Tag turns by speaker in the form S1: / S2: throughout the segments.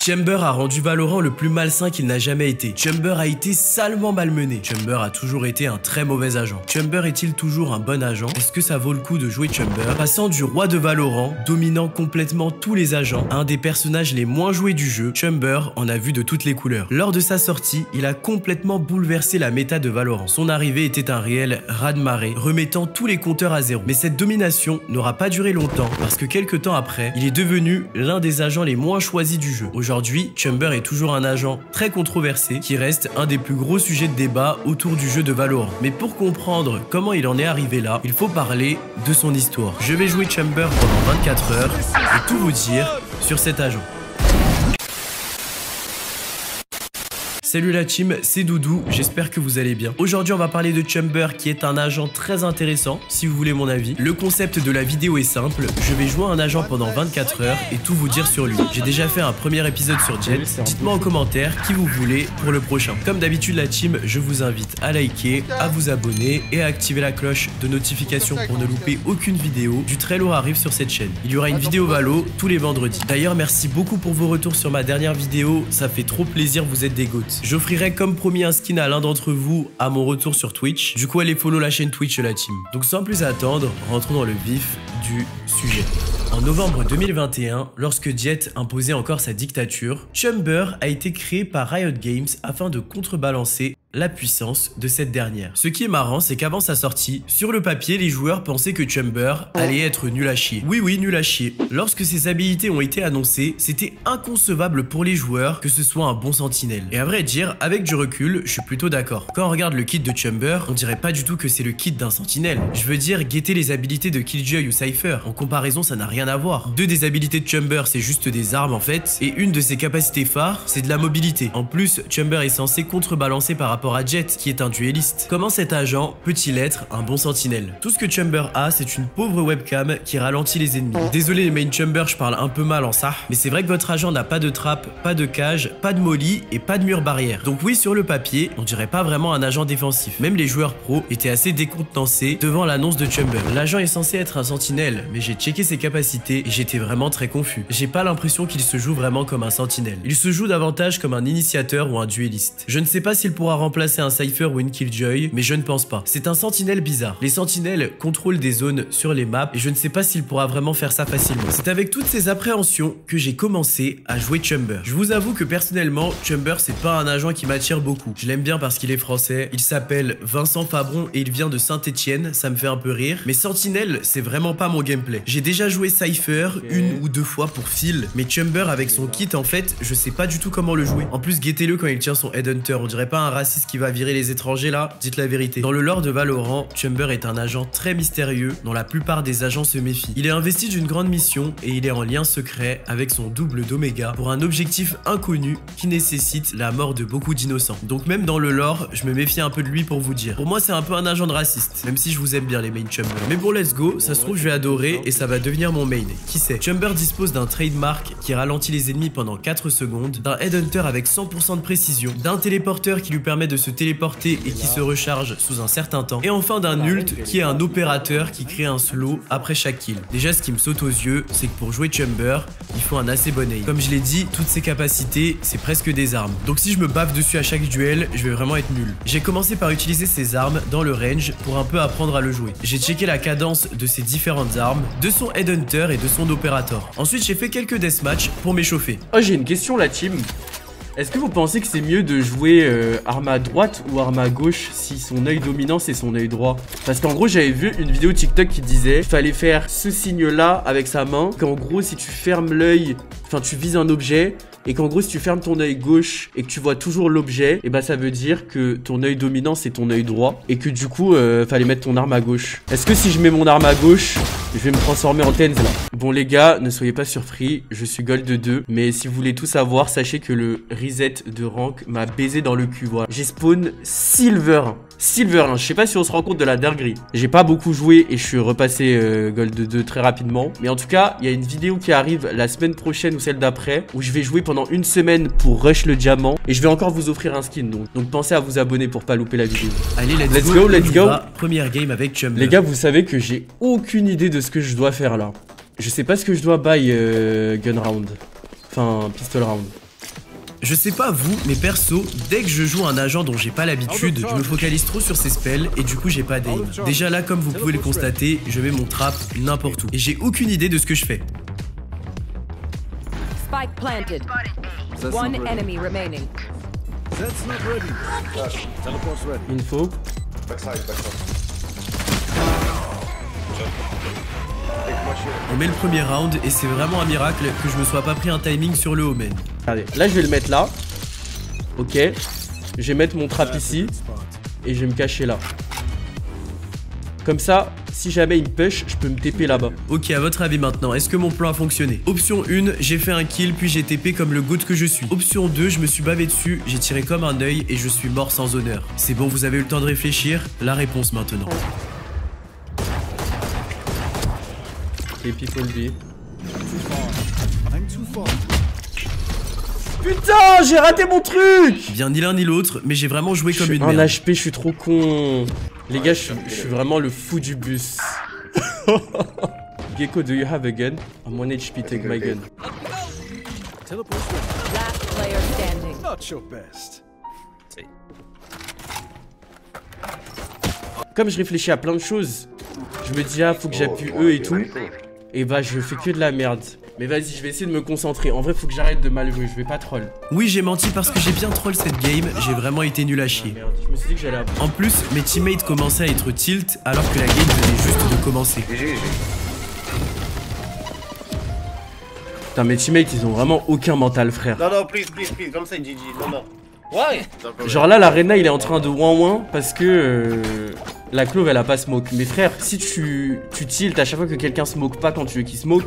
S1: Chamber a rendu Valorant le plus malsain qu'il n'a jamais été. Chamber a été salement malmené. Chamber a toujours été un très mauvais agent. Chamber est-il toujours un bon agent? Est-ce que ça vaut le coup de jouer Chamber? Passant du roi de Valorant, dominant complètement tous les agents, à un des personnages les moins joués du jeu, Chamber en a vu de toutes les couleurs. Lors de sa sortie, il a complètement bouleversé la méta de Valorant. Son arrivée était un réel raz-de-marée, remettant tous les compteurs à zéro. Mais cette domination n'aura pas duré longtemps, parce que quelques temps après, il est devenu l'un des agents les moins choisis du jeu. Aujourd'hui, Chamber est toujours un agent très controversé qui reste un des plus gros sujets de débat autour du jeu de Valorant. Mais pour comprendre comment il en est arrivé là, il faut parler de son histoire. Je vais jouer Chamber pendant 24 heures et tout vous dire sur cet agent. Salut la team, c'est Doudou, j'espère que vous allez bien. Aujourd'hui on va parler de Chamber qui est un agent très intéressant, si vous voulez mon avis. Le concept de la vidéo est simple, je vais jouer un agent pendant 24 heures et tout vous dire sur lui. J'ai déjà fait un premier épisode sur Jett, dites-moi en commentaire qui vous voulez pour le prochain. Comme d'habitude la team, je vous invite à liker, à vous abonner et à activer la cloche de notification pour ne louper aucune vidéo. Du très lourd arrive sur cette chaîne. Il y aura une vidéo Valo tous les vendredis. D'ailleurs merci beaucoup pour vos retours sur ma dernière vidéo, ça fait trop plaisir, vous êtes des goats. J'offrirai comme promis un skin à l'un d'entre vous à mon retour sur Twitch. Du coup, allez follow la chaîne Twitch de la team. Donc sans plus attendre, rentrons dans le vif du sujet. En novembre 2021, lorsque Jett imposait encore sa dictature, Chamber a été créé par Riot Games afin de contrebalancer la puissance de cette dernière. Ce qui est marrant, c'est qu'avant sa sortie, sur le papier, les joueurs pensaient que Chamber allait être nul à chier. Oui, nul à chier. Lorsque ses habilités ont été annoncées, c'était inconcevable pour les joueurs que ce soit un bon sentinelle. Et à vrai dire, avec du recul, je suis plutôt d'accord. Quand on regarde le kit de Chamber, on dirait pas du tout que c'est le kit d'un sentinelle. Je veux dire, guetter les habilités de Killjoy ou Cypher. En comparaison, ça n'a rien à voir. Deux des habilités de Chamber, c'est juste des armes en fait, et une de ses capacités phares, c'est de la mobilité. En plus, Chamber est censé contrebalancer par rapport à Jett, qui est un dueliste. Comment cet agent peut-il être un bon sentinelle? Tout ce que Chamber a, c'est une pauvre webcam qui ralentit les ennemis. Désolé les main Chamber, je parle un peu mal en ça, mais c'est vrai que votre agent n'a pas de trappe, pas de cage, pas de molly et pas de mur barrière. Donc oui, sur le papier, on dirait pas vraiment un agent défensif. Même les joueurs pros étaient assez décontenancés devant l'annonce de Chamber. L'agent est censé être un sentinelle, mais j'ai checké ses capacités et j'étais vraiment très confus. J'ai pas l'impression qu'il se joue vraiment comme un sentinelle. Il se joue davantage comme un initiateur ou un dueliste. Je ne sais pas s'il pourra remplacer un Cypher ou une Killjoy, mais je ne pense pas. C'est un sentinelle bizarre. Les sentinelles contrôlent des zones sur les maps et je ne sais pas s'il pourra vraiment faire ça facilement. C'est avec toutes ces appréhensions que j'ai commencé à jouer Chamber. Je vous avoue que personnellement, Chamber c'est pas un agent qui m'attire beaucoup. Je l'aime bien parce qu'il est français, il s'appelle Vincent Fabron et il vient de Saint-Etienne, ça me fait un peu rire. Mais sentinelle, c'est vraiment pas mon gameplay. J'ai déjà joué Cypher une ou deux fois pour fil, mais Chamber avec son kit en fait, je sais pas du tout comment le jouer. En plus, guettez-le quand il tient son Headhunter, on dirait pas un raciste qui va virer les étrangers là, dites la vérité. Dans le lore de Valorant, Chamber est un agent très mystérieux dont la plupart des agents se méfient. Il est investi d'une grande mission et il est en lien secret avec son double d'Omega pour un objectif inconnu qui nécessite la mort de beaucoup d'innocents. Donc même dans le lore, je me méfie un peu de lui pour vous dire. Pour moi, c'est un peu un agent de raciste, même si je vous aime bien les main Chamber. Mais bon, let's go, ça se trouve je vais adorer et ça va devenir mon main. Qui sait? Chamber dispose d'un trademark qui ralentit les ennemis pendant 4 secondes, d'un Headhunter avec 100% de précision, d'un téléporteur qui lui permet de se téléporter et qui se recharge sous un certain temps, et enfin d'un ult qui est un opérateur qui crée un slow après chaque kill. Déjà ce qui me saute aux yeux, c'est que pour jouer Chamber, il faut un assez bon aim. Comme je l'ai dit, toutes ces capacités, c'est presque des armes. Donc si je me baffe dessus à chaque duel, je vais vraiment être nul. J'ai commencé par utiliser ces armes dans le range pour un peu apprendre à le jouer. J'ai checké la cadence de ces différentes armes, de son Headhunter et de son opérateur. Ensuite j'ai fait quelques deathmatch pour m'échauffer.
S2: Oh, j'ai une question la team. Est-ce que vous pensez que c'est mieux de jouer arme à droite ou arme à gauche si son œil dominant c'est son œil droit? Parce qu'en gros j'avais vu une vidéo TikTok qui disait qu'il fallait faire ce signe là avec sa main, qu'en gros si tu fermes l'œil, enfin tu vises un objet, et qu'en gros si tu fermes ton œil gauche et que tu vois toujours l'objet, et bah ça veut dire que ton œil dominant c'est ton œil droit et que du coup fallait mettre ton arme à gauche. Est-ce que si je mets mon arme à gauche, je vais me transformer en Tenz là? Bon les gars, ne soyez pas surpris, je suis gold 2, mais si vous voulez tout savoir, sachez que le reset de rank m'a baisé dans le cul, voilà. J'ai spawn Silver, hein. Je sais pas si on se rend compte de la dinguerie. J'ai pas beaucoup joué et je suis repassé gold 2 très rapidement. Mais en tout cas, il y a une vidéo qui arrive la semaine prochaine ou celle d'après où je vais jouer pendant une semaine pour rush le diamant et je vais encore vous offrir un skin. Donc pensez à vous abonner pour pas louper la vidéo.
S1: Allez, let's go. Première game avec Chamber.
S2: Les gars, vous savez que j'ai aucune idée de ce que je dois faire là. Je sais pas ce que je dois buy gun round. Enfin, pistol round.
S1: Je sais pas vous, mais perso, dès que je joue un agent dont j'ai pas l'habitude, je me focalise trop sur ses spells et du coup j'ai pas d'aim. Déjà là, comme vous pouvez le constater, je mets mon trap n'importe où. Et j'ai aucune idée de ce que je fais.
S3: Spike planted. One enemy remaining.
S2: Info.
S1: On met le premier round et c'est vraiment un miracle que je me sois pas pris un timing sur le omen.
S2: Regardez, là je vais le mettre là. Ok. Je vais mettre mon trap ici. Et je vais me cacher là. Comme ça, si jamais il me push, je peux me TP là-bas.
S1: Ok, à votre avis maintenant, est-ce que mon plan a fonctionné? Option 1, j'ai fait un kill puis j'ai TP comme le goat que je suis. Option 2, je me suis bavé dessus, j'ai tiré comme un œil et je suis mort sans honneur. C'est bon, vous avez eu le temps de réfléchir? La réponse maintenant.
S2: Et people B. Putain, j'ai raté mon truc!
S1: Bien ni l'un ni l'autre, mais j'ai vraiment joué comme une
S2: merde.
S1: merde.
S2: En HP, je suis trop con. Les gars, je suis vraiment le fou du bus. Gecko, do you have a gun? I'm 1 HP, take my gun.
S3: Last player standing.
S4: Not your best.
S2: Comme je réfléchis à plein de choses, je me dis, ah, faut que j'appuie E et tout. Et bah, je fais que de la merde. Mais vas-y, je vais essayer de me concentrer. En vrai, faut que j'arrête de mal jouer, je vais pas troll.
S1: Oui, j'ai menti parce que j'ai bien troll cette game, j'ai vraiment été nul à chier.
S2: Merde, je me suis dit que j'allais...
S1: En plus, mes teammates commençaient à être tilt alors que la game venait juste de commencer.
S2: Putain, mes teammates, ils ont vraiment aucun mental, frère.
S5: Non, non, please, comme ça, GG, non. Ouais.
S2: Genre là, l'arena, il est en train de ouin parce que la clove, elle a pas smoke. Mais frère, si tu tilt à chaque fois que quelqu'un smoke pas quand tu veux qu'il smoke,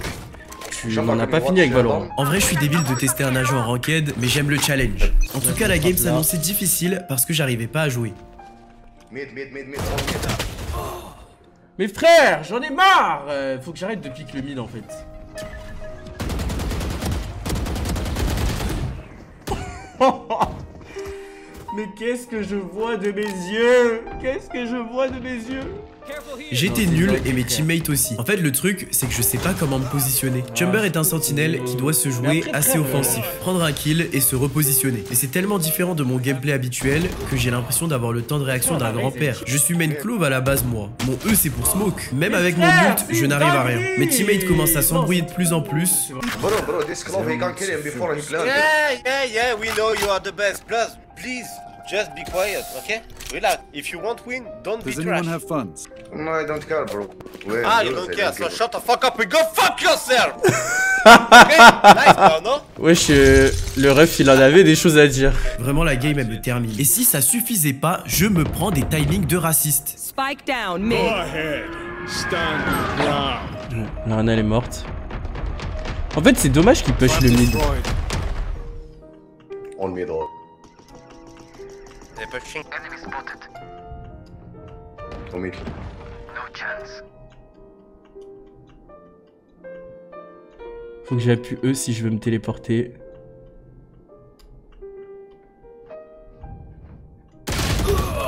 S2: tu n'en as pas fini avec Valorant.
S1: En vrai, je suis débile de tester un agent en ranked, mais j'aime le challenge. En tout cas, la game s'annonçait difficile parce que j'arrivais pas à jouer.
S2: Mais frère, j'en ai marre. Faut que j'arrête de pique le mid en fait. Mais qu'est-ce que je vois de mes yeux? Qu'est-ce que je vois de mes yeux?
S1: J'étais nul et mes teammates aussi. En fait, le truc, c'est que je sais pas comment me positionner. Chamber est un sentinelle qui doit se jouer assez offensif, prendre un kill et se repositionner. Et c'est tellement différent de mon gameplay habituel que j'ai l'impression d'avoir le temps de réaction d'un grand-père. Je suis main clove à la base, moi. Mon E, c'est pour smoke. Même avec mon ult, je n'arrive à rien. Mes teammates commencent à s'embrouiller de plus en plus.
S5: Bro, this clove, he can kill him before he plants. Yeah, we know you are the best. Plus, please, just be quiet, okay? Relax. If you want win, don't be
S4: Does
S5: trash.
S4: anyone have funds?
S5: No, I don't care, bro. You don't care, so shut the fuck up and go fuck yourself! Okay? Nice, bro, no?
S2: Wesh, le ref, il en avait des choses à dire.
S1: Vraiment, la game, elle me termine. Et si ça suffisait pas, je me prends des timings de raciste.
S3: Spike down mid.
S2: L'arena, elle est morte. En fait, c'est dommage qu'il push le mid.
S5: On me, though. They're pushing.
S6: Enemy spotted.
S5: On me.
S6: No chance.
S2: Faut que j'appuie E si je veux me téléporter.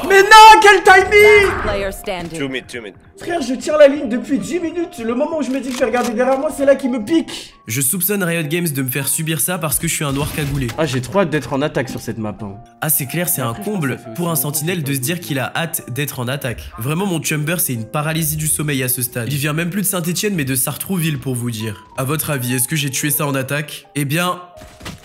S2: Mais non, quel timing!
S3: Player standing.
S5: 2 mid.
S2: Frère, je tire la ligne depuis 10 minutes. Le moment où je me dis que je vais regarder derrière moi, c'est là qu'il me pique.
S1: Je soupçonne Riot Games de me faire subir ça parce que je suis un noir cagoulé.
S2: Ah, j'ai trop hâte d'être en attaque sur cette map. Hein.
S1: Ah, c'est clair, c'est un comble pour un sentinelle de se dire qu'il a hâte d'être en attaque. Vraiment, mon Chamber, c'est une paralysie du sommeil à ce stade. Il vient même plus de Saint-Etienne, mais de Sartrouville pour vous dire. À votre avis, est-ce que j'ai tué ça en attaque? Eh bien...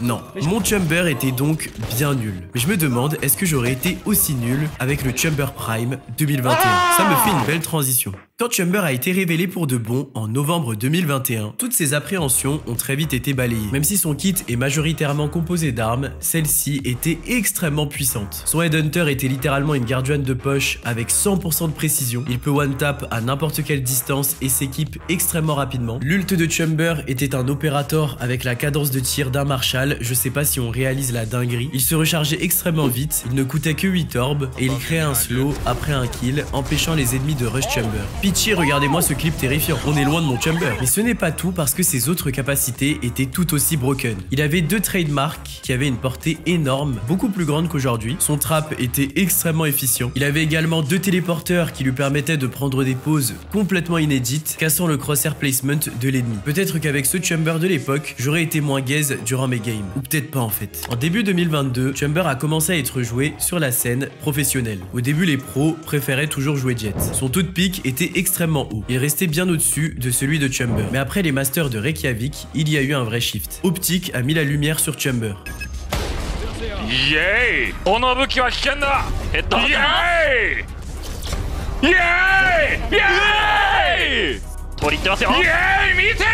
S1: non. Mon Chamber était donc bien nul. Mais je me demande, est-ce que j'aurais été aussi nul avec le Chamber Prime 2021? Ça me fait une belle transition. Quand Chamber a été révélé pour de bon en novembre 2021, toutes ses appréhensions ont très vite été balayées. Même si son kit est majoritairement composé d'armes, celle-ci était extrêmement puissante. Son Headhunter était littéralement une gardienne de poche avec 100% de précision. Il peut one-tap à n'importe quelle distance et s'équipe extrêmement rapidement. L'ult de Chamber était un opérateur avec la cadence de tir d'un Marshall. Je sais pas si on réalise la dinguerie. Il se rechargeait extrêmement vite, il ne coûtait que 8 orbes et il créait un slow après un kill, empêchant les ennemis de rush Chamber. pitié, regardez-moi ce clip terrifiant. On est loin de mon Chamber. Mais ce n'est pas tout parce que ses autres capacités étaient tout aussi broken. Il avait 2 trademarks qui avaient une portée énorme, beaucoup plus grande qu'aujourd'hui. Son trap était extrêmement efficient. Il avait également 2 téléporteurs qui lui permettaient de prendre des pauses complètement inédites, cassant le crosshair placement de l'ennemi. Peut-être qu'avec ce Chamber de l'époque, j'aurais été moins gaze durant mes games. Ou peut-être pas en fait. En début 2022, Chamber a commencé à être joué sur la scène professionnelle. Au début, les pros préféraient toujours jouer Jett. Son taux de pique était extrêmement haut. Il restait bien au-dessus de celui de Chamber. Mais après les masters de Reykjavik, il y a eu un vrai shift. Optic a mis la lumière sur Chamber.
S4: Yay! この武器は危険だ! ヘッドハンター! イエーイ! イエーイ! 取り入ってますよ! イエーイ! 見てる?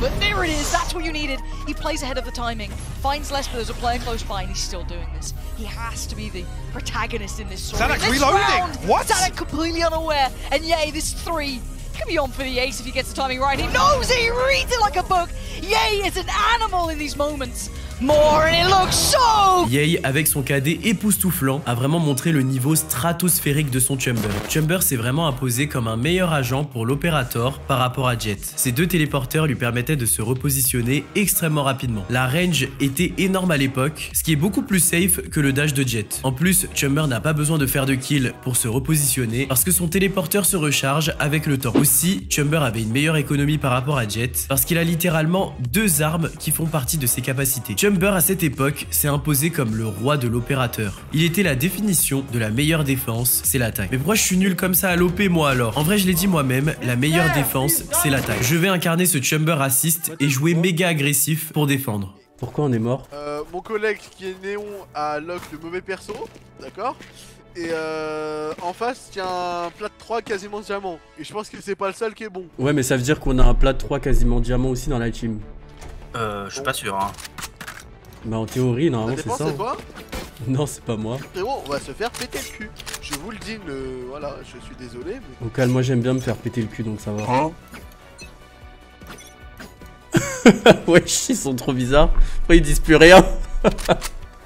S7: But there it is, that's what you needed. He plays ahead of the timing, finds Lesbos are playing close by, and he's still doing this. He has to be the protagonist in this story.
S8: Zanuck
S7: this
S8: reloading!
S7: Round,
S8: What?
S7: Zanuck completely unaware, and yay, this 3 could be on for the ace if he gets the timing right. He knows it, he reads it like a book. Yay is an animal in these moments. More and it looks so...
S1: Yay, avec son KD époustouflant, a vraiment montré le niveau stratosphérique de son Chamber. Chamber s'est vraiment imposé comme un meilleur agent pour l'Operator par rapport à Jett. Ces 2 téléporteurs lui permettaient de se repositionner extrêmement rapidement. La range était énorme à l'époque, ce qui est beaucoup plus safe que le dash de Jett. En plus, Chamber n'a pas besoin de faire de kill pour se repositionner parce que son téléporteur se recharge avec le temps. Aussi, Chamber avait une meilleure économie par rapport à Jett parce qu'il a littéralement 2 armes qui font partie de ses capacités. Chamber à cette époque s'est imposé comme le roi de l'opérateur. Il était la définition de la meilleure défense, c'est l'attaque. Mais pourquoi je suis nul comme ça à l'OP moi alors? En vrai je l'ai dit moi-même, la meilleure défense c'est l'attaque. Je vais incarner ce Chamber assist et jouer méga agressif pour défendre.
S2: Pourquoi on est mort?
S8: Mon collègue qui est Néon a lock le mauvais perso, d'accord? Et en face, il y a un plat de 3 quasiment diamant. Et je pense que c'est pas le seul qui est bon.
S2: Ouais, mais ça veut dire qu'on a un plat de 3 quasiment diamant aussi dans la team.
S9: Je suis pas sûr, hein.
S2: Bah en théorie, normalement c'est ça.
S8: C'est toi?
S2: Non, c'est pas moi.
S8: Frérot, on va se faire péter le cul. Je vous le dis, voilà, je suis désolé. Mais...
S2: Au calme, moi j'aime bien me faire péter le cul, donc ça va.
S9: Hein?
S2: Wesh, ils sont trop bizarres. Pourquoi ils disent plus rien?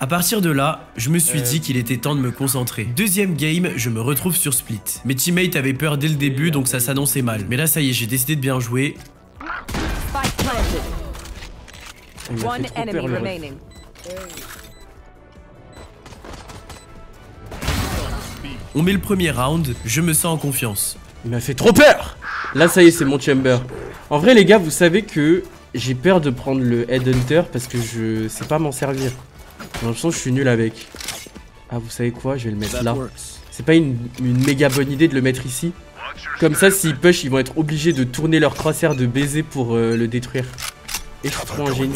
S1: À partir de là, je me suis dit qu'il était temps de me concentrer. Deuxième game, je me retrouve sur Split. Mes teammates avaient peur dès le début, donc ça s'annonçait mal. Mais là, ça y est, j'ai décidé de bien jouer.
S3: Spike planted.
S2: Il m'a
S3: One
S2: fait trop
S3: enemy
S2: peur, le ref.
S3: remaining.
S1: On met le premier round, je me sens en confiance.
S2: Il m'a fait trop peur. Là, ça y est, c'est mon Chamber. En vrai, les gars, vous savez que j'ai peur de prendre le Headhunter parce que je sais pas m'en servir. J'ai l'impression que je suis nul avec. Ah, vous savez quoi? Je vais le mettre là. C'est pas une méga bonne idée de le mettre ici? Comme ça, s'ils push, ils vont être obligés de tourner leur crosshair de baiser pour le détruire. Et je suis trop un génie.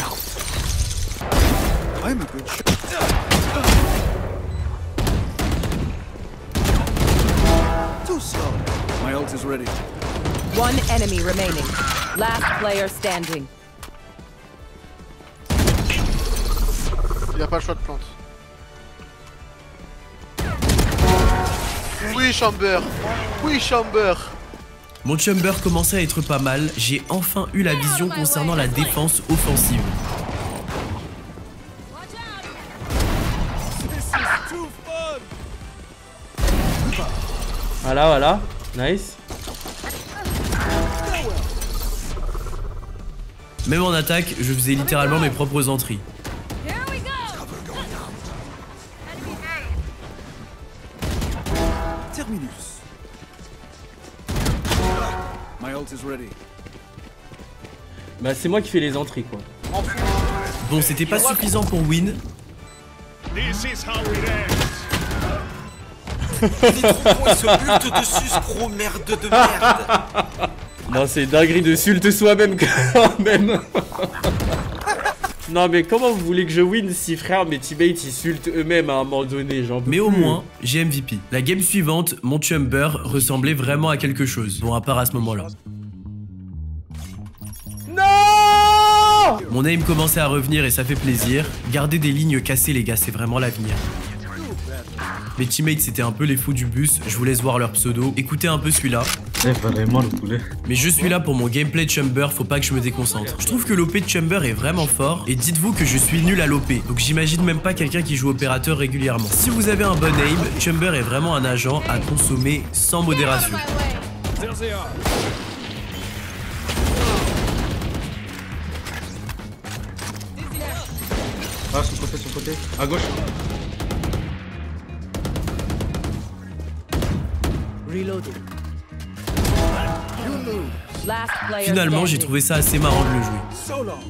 S3: One enemy remaining. Last player standing.
S8: Il a pas le choix de plante. Oui, Chamber. Oui, Chamber.
S1: Mon Chamber commençait à être pas mal, j'ai enfin eu la vision concernant la défense offensive.
S2: Voilà, voilà. Nice.
S1: Même en attaque, je faisais littéralement mes propres entrées.
S10: Terminus. My ult is ready.
S2: Bah c'est moi qui fais les entrées quoi.
S1: Bon, c'était pas suffisant pour win.
S4: This is how it ends.
S9: Il est trop con, il se bulte dessus, ce gros merde de merde.
S2: Non, c'est dinguerie de sulte soi-même quand même. Non mais comment vous voulez que je win si frère mes teammates ils sultent eux-mêmes à un moment donné, genre.
S1: Mais au moins, j'ai MVP. La game suivante, mon Chamber ressemblait vraiment à quelque chose. Bon, à part à ce moment-là.
S2: Non!
S1: Mon aim commençait à revenir et ça fait plaisir. Garder des lignes cassées les gars, c'est vraiment l'avenir. Mes teammates c'était un peu les fous du bus, je vous laisse voir leur pseudo. Écoutez un peu celui-là.
S11: Vraiment le poulet.
S1: Mais je suis là pour mon gameplay de Chamber, faut pas que je me déconcentre. Je trouve que l'OP de Chamber est vraiment fort et dites-vous que je suis nul à l'OP. Donc j'imagine même pas quelqu'un qui joue opérateur régulièrement. Si vous avez un bon aim, Chamber est vraiment un agent à consommer sans modération.
S10: There they are.
S2: Ah, son côté. À gauche.
S3: Last player
S1: Finalement, j'ai
S3: standing.
S1: trouvé ça assez marrant de le jouer.
S10: So long.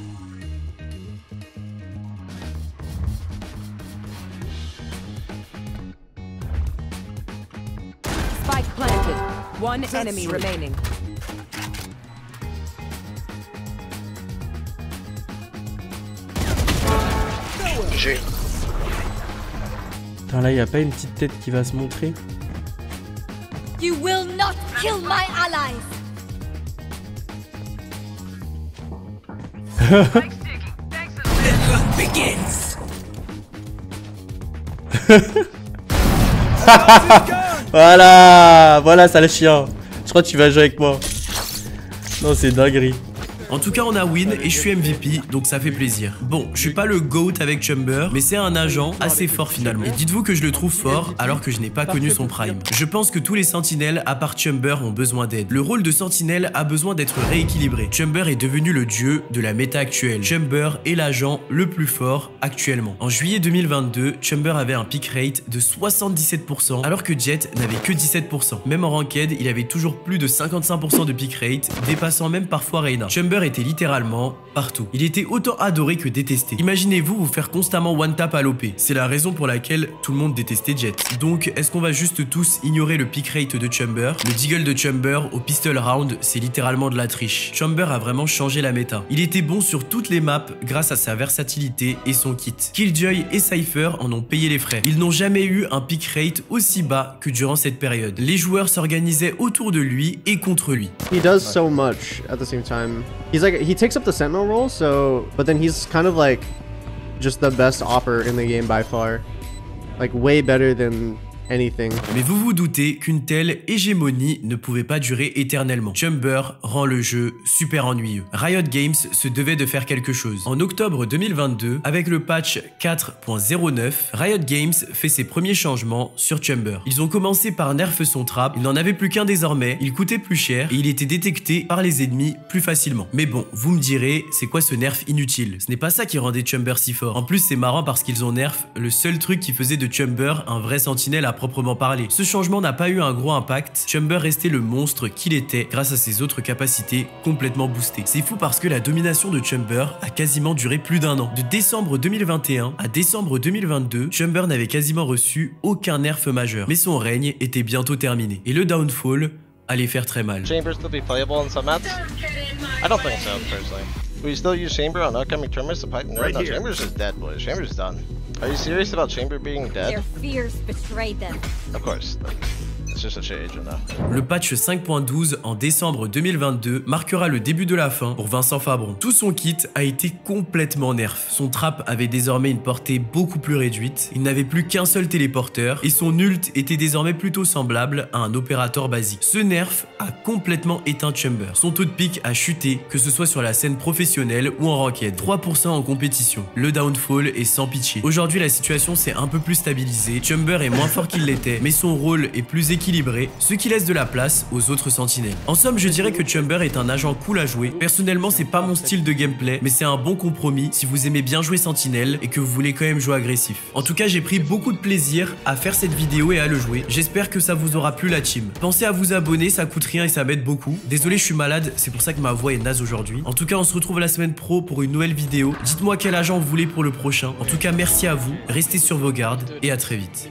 S3: Spike planted. One enemy remaining.
S2: Putain, là, y a pas une petite tête qui va se montrer.
S11: You will not kill my allies.
S2: Voilà, ça le chien. Je crois que tu vas jouer avec moi. Non, c'est dinguerie.
S1: En tout cas, on a win et je suis MVP, donc ça fait plaisir. Bon, je suis pas le GOAT avec Chamber, mais c'est un agent assez fort finalement. Et dites-vous que je le trouve fort alors que je n'ai pas connu son prime. Je pense que tous les sentinelles, à part Chamber, ont besoin d'aide. Le rôle de sentinelle a besoin d'être rééquilibré. Chamber est devenu le dieu de la méta actuelle. Chamber est l'agent le plus fort actuellement. En juillet 2022, Chamber avait un pick rate de 77%, alors que Jett n'avait que 17%. Même en ranked, il avait toujours plus de 55% de pick rate, dépassant même parfois Reyna. Chamber était littéralement partout. Il était autant adoré que détesté. Imaginez-vous vous faire constamment one tap à l'OP. C'est la raison pour laquelle tout le monde détestait Jett. Donc, est-ce qu'on va juste tous ignorer le pick rate de Chamber? Le deagle de Chamber au pistol round, c'est littéralement de la triche. Chamber a vraiment changé la méta. Il était bon sur toutes les maps grâce à sa versatilité et son kit. Killjoy et Cypher en ont payé les frais. Ils n'ont jamais eu un pick rate aussi bas que durant cette période. Les joueurs s'organisaient autour de lui et contre lui.
S12: He does so much at the same time. He takes up the sentinel role, but then he's kind of like just the best opper in the game by far. Like way better than anything.
S1: Mais vous vous doutez qu'une telle hégémonie ne pouvait pas durer éternellement. Chamber rend le jeu super ennuyeux. Riot Games se devait de faire quelque chose. En octobre 2022, avec le patch 4.09, Riot Games fait ses premiers changements sur Chamber. Ils ont commencé par nerf son trap, il n'en avait plus qu'un désormais, il coûtait plus cher et il était détecté par les ennemis plus facilement. Mais bon, vous me direz, c'est quoi ce nerf inutile? Ce n'est pas ça qui rendait Chamber si fort. En plus, c'est marrant parce qu'ils ont nerf le seul truc qui faisait de Chamber un vrai sentinelle à proprement parler. Ce changement n'a pas eu un gros impact, Chamber restait le monstre qu'il était grâce à ses autres capacités complètement boostées. C'est fou parce que la domination de Chamber a quasiment duré plus d'un an. De décembre 2021 à décembre 2022, Chamber n'avait quasiment reçu aucun nerf majeur, mais son règne était bientôt terminé. Et le downfall allait faire très mal.
S5: Chamber still be playable on some maps? I don't think so, personally. We still use Chamber on upcoming tournaments? No, Chamber's just dead, boys. Chamber's done. Are you serious about Chamber being dead?
S11: Their fears betrayed them.
S5: Of course. It's just a change, you know.
S1: Le patch 5.12 en décembre 2022 marquera le début de la fin pour Vincent Fabron. Tout son kit a été complètement nerf. Son trap avait désormais une portée beaucoup plus réduite, il n'avait plus qu'un seul téléporteur et son ult était désormais plutôt semblable à un opérateur basique. Ce nerf a complètement éteint Chamber. Son taux de pick a chuté, que ce soit sur la scène professionnelle ou en ranked. 3% en compétition. Le downfall est sans pitié. Aujourd'hui, la situation s'est un peu plus stabilisée. Chamber est moins fort qu'il l'était, mais son rôle est plus équilibré, ce qui laisse de la place aux autres sentinelles. En somme, je dirais que Chamber est un agent cool à jouer. Personnellement, c'est pas mon style de gameplay, mais c'est un bon compromis si vous aimez bien jouer sentinelle et que vous voulez quand même jouer agressif. En tout cas, j'ai pris beaucoup de plaisir à faire cette vidéo et à le jouer. J'espère que ça vous aura plu la team. Pensez à vous abonner, ça coûte rien et ça m'aide beaucoup. Désolé, je suis malade, c'est pour ça que ma voix est naze aujourd'hui. En tout cas, on se retrouve la semaine pro pour une nouvelle vidéo. Dites-moi quel agent vous voulez pour le prochain. En tout cas, merci à vous, restez sur vos gardes et à très vite.